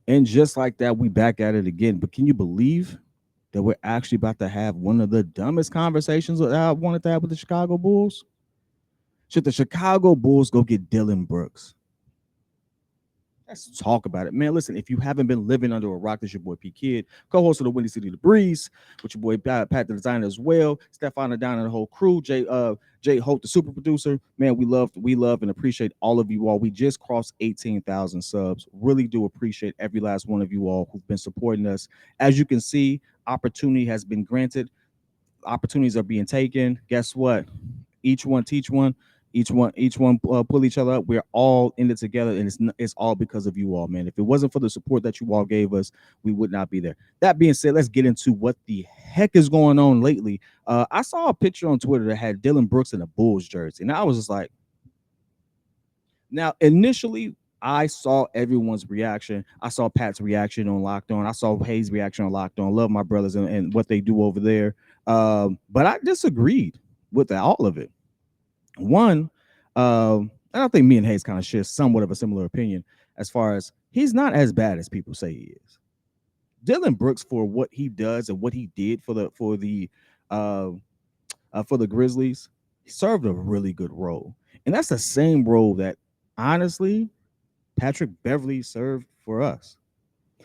And just like that, we back at it again. But can you believe that we're actually about to have one of the dumbest conversations that I wanted to have with the Chicago Bulls? Should the Chicago Bulls go get Dillon Brooks? Let's talk about it, man. Listen, if you haven't been living under a rock, this your boy P.Kidd, co-host of the Windy City The Breeze, with your boy Pat the Designer as well, Stefano down and the whole crew, Jay Hope, the super producer. Man, we love and appreciate all of you all. We just crossed 18,000 subs. Really do appreciate every last one of you all who've been supporting us. As you can see, opportunity has been granted. Opportunities are being taken. Guess what? Each one teach one, each one pull each other up. We're all in it together, and it's all because of you all, man. If it wasn't for the support that you all gave us, we would not be there. That being said, let's get into what the heck is going on lately. I saw a picture on Twitter that had Dillon Brooks in a Bulls jersey, and I was just like, now initially. I saw everyone's reaction. I saw Pat's reaction on Locked On. I saw Hayes' reaction on Locked On. Love my brothers and what they do over there. But I disagreed with all of it. One, and I think me and Hayes kind of share somewhat of a similar opinion as far as he's not as bad as people say he is. Dillon Brooks, for what he does and what he did uh, for the Grizzlies, he served a really good role, and that's the same role that honestly Patrick Beverly served for us.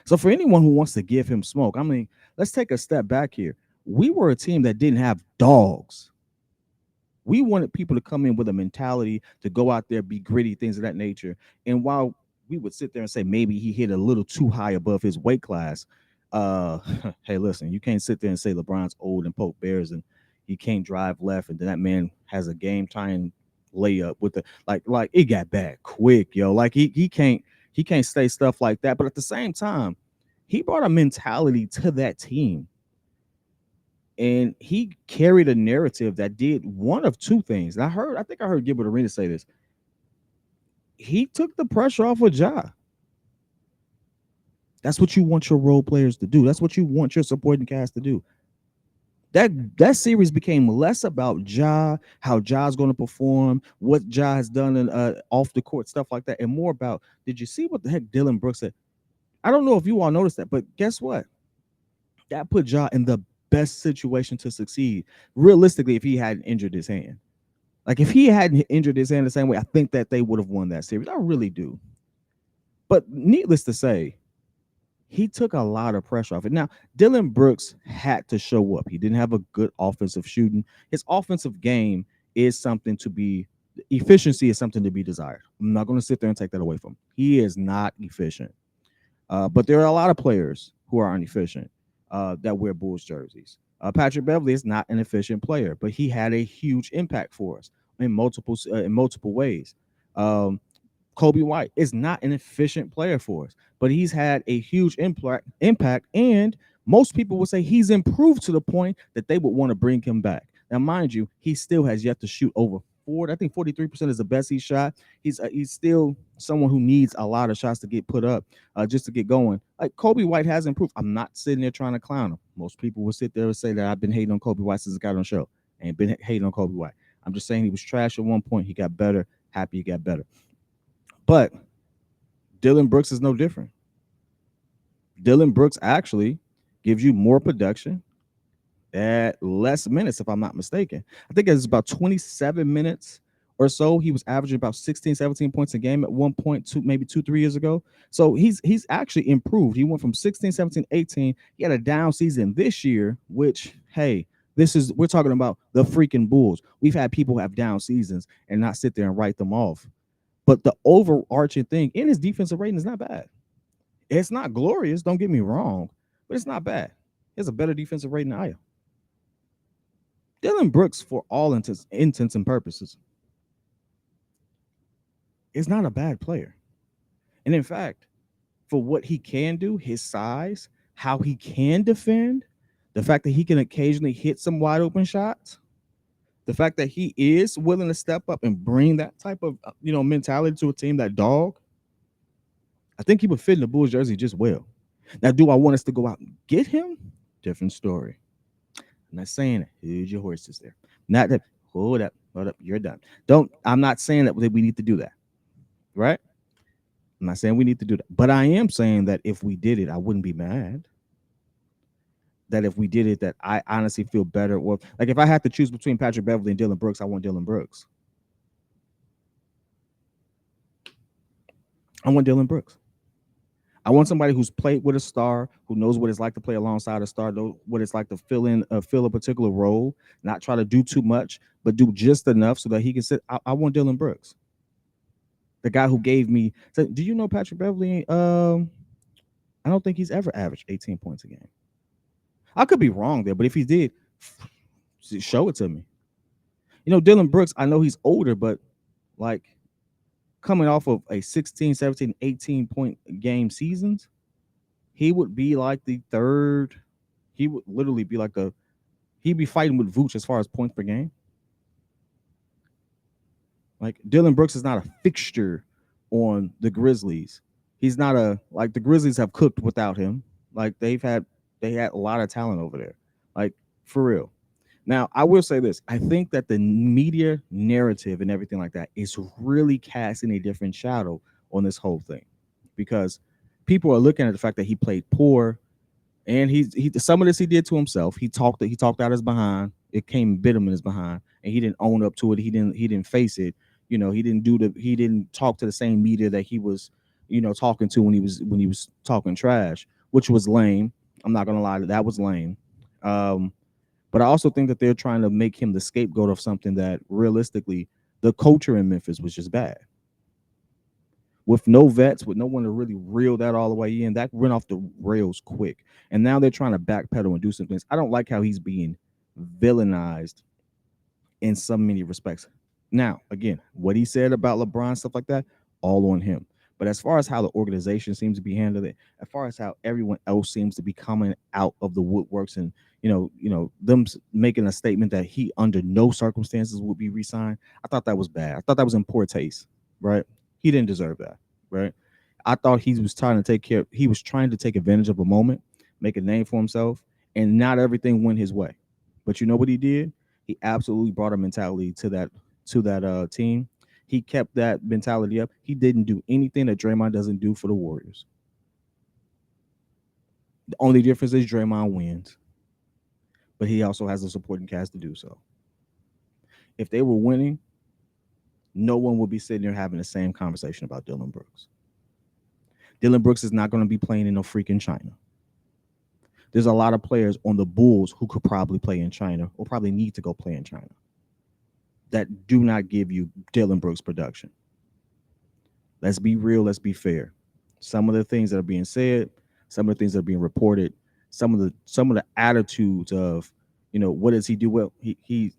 So for anyone who wants to give him smoke, I mean, let's take a step back here. We were a team that didn't have dogs. We wanted people to come in with a mentality to go out there, be gritty, things of that nature. And while we would sit there and say maybe he hit a little too high above his weight class, uh, hey, listen, you can't sit there and say LeBron's old and poke bears and he can't drive left, and then that man has a game tying layup with the like it got bad quick, yo. Like he can't say stuff like that. But at the same time, he brought a mentality to that team, and he carried a narrative that did one of two things. And I think I heard Gilbert Arenas say this. He took the pressure off of Ja. That's what you want your role players to do. That's what you want your supporting cast to do. That series became less about Ja, how Ja's going to perform, what Ja has done in off the court stuff like that, and more about did you see what the heck Dillon Brooks said? I don't know if you all noticed that, but guess what? That put Ja in the best situation to succeed. Realistically, if he hadn't injured his hand. Like if he hadn't injured his hand the same way, I think that they would have won that series. I really do. But needless to say, he took a lot of pressure off it. Now, Dillon Brooks had to show up. He didn't have a good offensive shooting. His offensive game is something to be efficiency is something to be desired. I'm not going to sit there and take that away from him. He is not efficient. But there are a lot of players who are inefficient that wear Bulls jerseys. Patrick Beverly is not an efficient player, but he had a huge impact for us in multiple ways. Um, Kobe White is not an efficient player for us, but he's had a huge impact, and most people would say he's improved to the point that they would want to bring him back. Now, mind you, he still has yet to shoot over 40. I think 43% is the best he's shot. He's still someone who needs a lot of shots to get put up just to get going. Like Kobe White has improved. I'm not sitting there trying to clown him. Most people will sit there and say that I've been hating on Kobe White since I got on the show. I ain't been hating on Kobe White. I'm just saying he was trash at one point. He got better. Happy he got better. But Dillon Brooks is no different. Dillon Brooks actually gives you more production at less minutes, if I'm not mistaken. I think it's about 27 minutes or so. He was averaging about 16, 17 points a game at one point, maybe 3 years ago. So he's actually improved. He went from 16, 17, 18. He had a down season this year, which, hey, we're talking about the freaking Bulls. We've had people have down seasons and not sit there and write them off. But the overarching thing in his defensive rating is not bad. It's not glorious, don't get me wrong, but it's not bad. He has a better defensive rating than I am. Dillon Brooks, for all intents and purposes, is not a bad player. And in fact, for what he can do, his size, how he can defend, the fact that he can occasionally hit some wide open shots, the fact that he is willing to step up and bring that type of mentality to a team, that dog, I think he would fit in the Bulls jersey just well. Now, do I want us to go out and get him? Different story. I'm not saying it. Here's your horses there. Not that. Hold up. You're done. Don't. I'm not saying that we need to do that. Right? I'm I'm not saying we need to do that, but I am saying that if we did it, I wouldn't be mad. That if we did it, that I honestly feel better. Well, like if I had to choose between Patrick Beverly and Dillon Brooks, I want Dillon Brooks. I want Dillon Brooks. I want somebody who's played with a star, who knows what it's like to play alongside a star, know what it's like to fill a particular role, not try to do too much, but do just enough so that he can sit. I want Dillon Brooks, the guy who gave me. So, do you know Patrick Beverly? I don't think he's ever averaged 18 points a game. I could be wrong there, but if he did, show it to me. Dillon Brooks, I know he's older, but like coming off of a 16, 17, 18 point game seasons, he would be like the third. He would literally be like he'd be fighting with Vooch as far as points per game. Like Dillon Brooks is not a fixture on the Grizzlies. He's not like the Grizzlies have cooked without him. Like they had a lot of talent over there. Like for real. Now, I will say this. I think that the media narrative and everything like that is really casting a different shadow on this whole thing because people are looking at the fact that he played poor and he some of this he did to himself. He talked out his behind. It came bit him in his behind and he didn't own up to it. He didn't face it. He didn't talk to the same media that he was, talking to when he was talking trash, which was lame. I'm not gonna lie, that was lame. Um, but I also think that they're trying to make him the scapegoat of something that realistically the culture in Memphis was just bad. With no vets, with no one to really reel that all the way in, that went off the rails quick. And now they're trying to backpedal and do some things. I don't like how he's being villainized in so many respects. Now, again, what he said about LeBron, stuff like that, all on him. But as far as how the organization seems to be handling it, as far as how everyone else seems to be coming out of the woodworks and them making a statement that he under no circumstances would be re-signed, I thought that was bad. I thought that was in poor taste, right? He didn't deserve that, right? I thought he was trying to he was trying to take advantage of a moment, make a name for himself, and not everything went his way. But you know what he did? He absolutely brought a mentality to that team. He kept that mentality up. He didn't do anything that Draymond doesn't do for the Warriors. The only difference is Draymond wins, but he also has the supporting cast to do so. If they were winning, no one would be sitting there having the same conversation about Dillon Brooks. Dillon Brooks is not going to be playing in no freaking China. There's a lot of players on the Bulls who could probably play in China or probably need to go play in China that do not give you Dillon Brooks production. Let's be real. Let's be fair. Some of the things that are being said, some of the things that are being reported, some of the attitudes of, what does he do well? He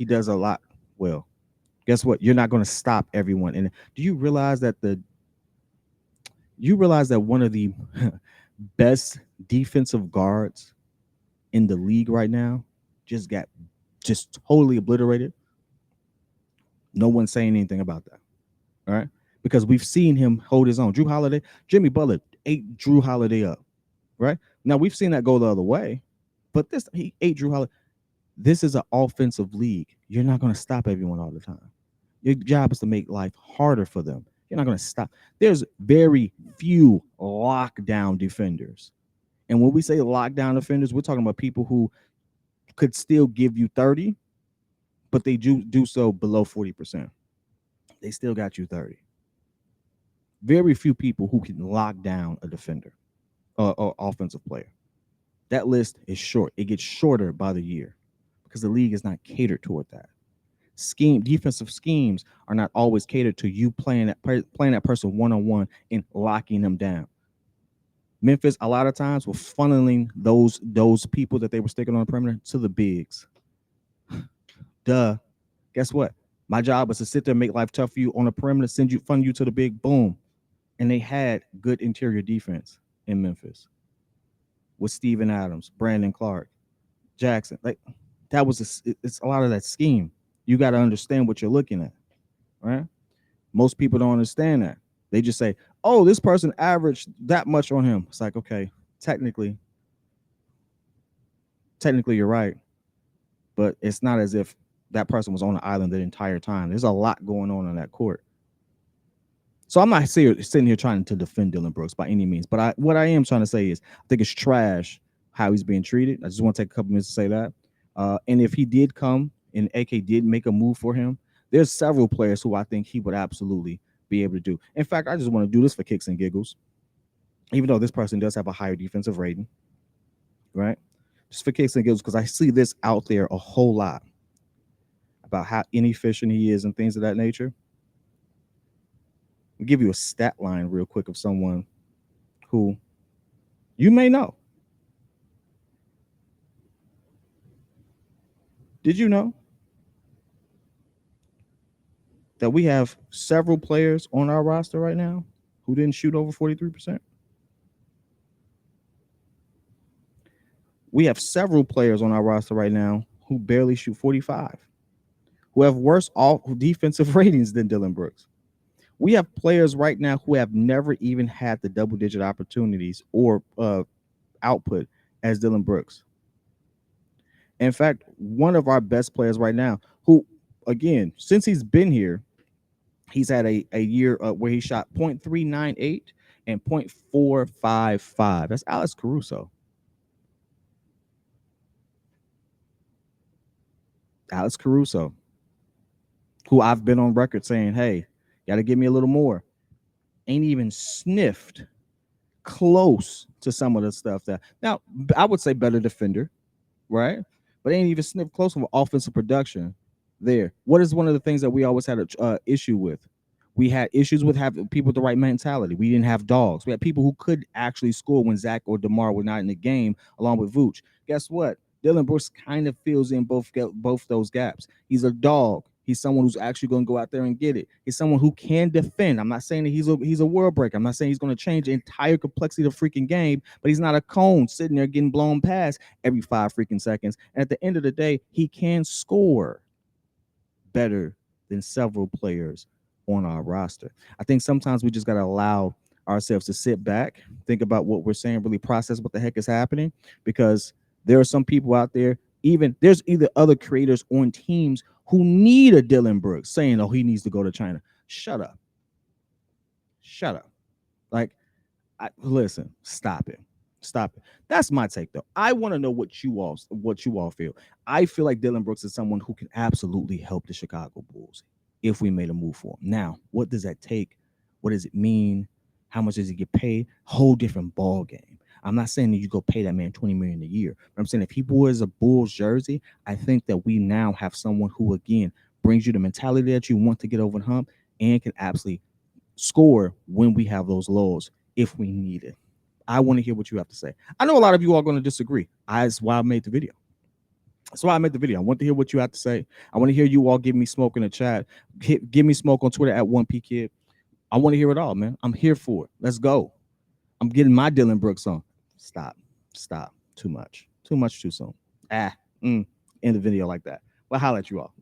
does a lot well. Guess what? You're not going to stop everyone. And do you realize that one of the best defensive guards in the league right now just got just totally obliterated? No one's saying anything about that. All right. Because we've seen him hold his own. Drew Holiday, Jimmy Butler ate Drew Holiday up. Right. Now we've seen that go the other way, but he ate Drew Holiday. This is an offensive league. You're not going to stop everyone all the time. Your job is to make life harder for them. You're not going to stop. There's very few lockdown defenders. And when we say lockdown defenders, we're talking about people who could still give you 30, but they do so below 40%. They still got you 30. Very few people who can lock down a defender or offensive player. That list is short. It gets shorter by the year because the league is not catered toward that. Defensive schemes are not always catered to you playing that person one-on-one and locking them down. Memphis, a lot of times, were funneling those people that they were sticking on the perimeter to the bigs. Duh. Guess what? My job was to sit there and make life tough for you on the perimeter, fund you to the big, boom. And they had good interior defense in Memphis with Steven Adams, Brandon Clark, Jackson. Like that was it's a lot of that scheme. You got to understand what you're looking at, right? Most people don't understand that. They just say, "Oh, this person averaged that much on him." It's like, okay, technically you're right, but it's not as if that person was on the island the entire time. There's a lot going on that court. So I'm not sitting here trying to defend Dillon Brooks by any means, but what I am trying to say is I think it's trash how he's being treated. I just want to take a couple minutes to say that. And if he did come and AK did make a move for him, there's several players who I think he would absolutely be able to do. In fact, I just want to do this for kicks and giggles, even though this person does have a higher defensive rating, right? Just for kicks and giggles, because I see this out there a whole lot about how inefficient he is and things of that nature. I'll give you a stat line real quick of someone who you may know. Did you know that we have several players on our roster right now who didn't shoot over 43%? We have several players on our roster right now who barely shoot 45, who have worse all defensive ratings than Dillon Brooks. We have players right now who have never even had the double-digit opportunities or output as Dillon Brooks. In fact, one of our best players right now, who, again, since he's been here, he's had a year where he shot .398 and .455. That's Alex Caruso. Alex Caruso, who I've been on record saying, hey, got to give me a little more. Ain't even sniffed close to some of the stuff that, now, I would say better defender, right? But ain't even sniffed close with offensive production there. What is one of the things that we always had an issue with? We had issues with having people with the right mentality. We didn't have dogs. We had people who could actually score when Zach or DeMar were not in the game, along with Vooch. Guess what? Dillon Brooks kind of fills in both those gaps. He's a dog. He's someone who's actually going to go out there and get it. He's someone who can defend. I'm not saying that he's a world breaker. I'm not saying he's going to change the entire complexity of the freaking game, but he's not a cone sitting there getting blown past every 5 freaking seconds. And at the end of the day, he can score better than several players on our roster. I think sometimes we just got to allow ourselves to sit back, think about what we're saying, really process what the heck is happening, because there are some people out there, even there's either other creators on teams who need a Dillon Brooks saying, oh, he needs to go to China. Shut up. Shut up. Like, listen, stop it. Stop it. That's my take, though. I want to know what you all feel. I feel like Dillon Brooks is someone who can absolutely help the Chicago Bulls if we made a move for him. Now, what does that take? What does it mean? How much does he get paid? Whole different ball game. I'm not saying that you go pay that man $20 million a year. But I'm saying if he wears a Bulls jersey, I think that we now have someone who, again, brings you the mentality that you want to get over the hump and can absolutely score when we have those lows if we need it. I want to hear what you have to say. I know a lot of you are going to disagree. That's why I made the video. That's why I made the video. I want to hear what you have to say. I want to hear you all give me smoke in the chat. Give me smoke on Twitter at 1P.Kidd. I want to hear it all, man. I'm here for it. Let's go. I'm getting my Dillon Brooks on. Stop. Too much. Too soon. End the video like that. Well, holla at you all.